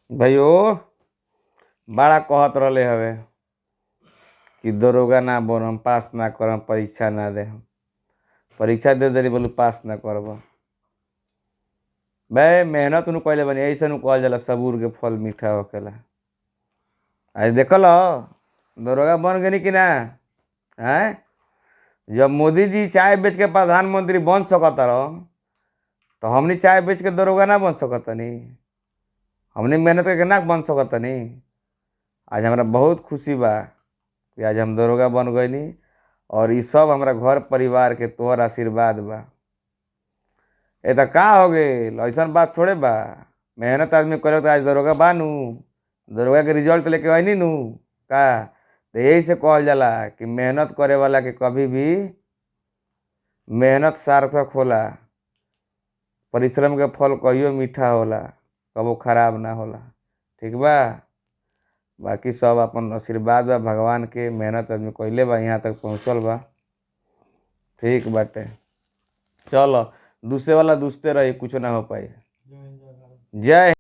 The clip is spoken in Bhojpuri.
भाइयो बड़ा कहत रहले हवे कि दरोगा ना बनम, पास ना करम, परीक्षा ना दे। परीक्षा दे देली बोलू पास ना करब। भाई मेहनत नु कइले बानी, ऐसे नु कहल जाला सबूर के फल मीठा होखेला। आज देखल दरोगा बन गनी कि ना? हैं? जब मोदी जी चाय बेच के प्रधानमंत्री बन सकत रहो, तो हमनी चाय बेच के दरोगा ना बन सकतनी? हमनी मेहनत करके ना बन सकतनी? आज हमरा बहुत खुशी बा कि आज हम दरोगा बन गईनी, और ई सब हमरा घर परिवार के तोहर आशीर्वाद बा। ए त का हो गइल? ऐसन बात थोड़े बा। मेहनत आदमी करे तो आज दरोगा बानू, दरोगा के रिजल्ट लेके आईनी नू का। तो यही से कहल जाला कि मेहनत करे वाला के कभी भी मेहनत सार्थक होला। परिश्रम के फल कहियो मीठा होला, कबो खराब ना होला। ठीक बा? बाकी सब अपन आशीर्वाद बा भगवान के। मेहनत आदमी कइले बा, यहाँ तक पहुँचल बा। ठीक बाटे, चलो दूसरे वाला दूसते रही, कुछ ना हो पाई। जय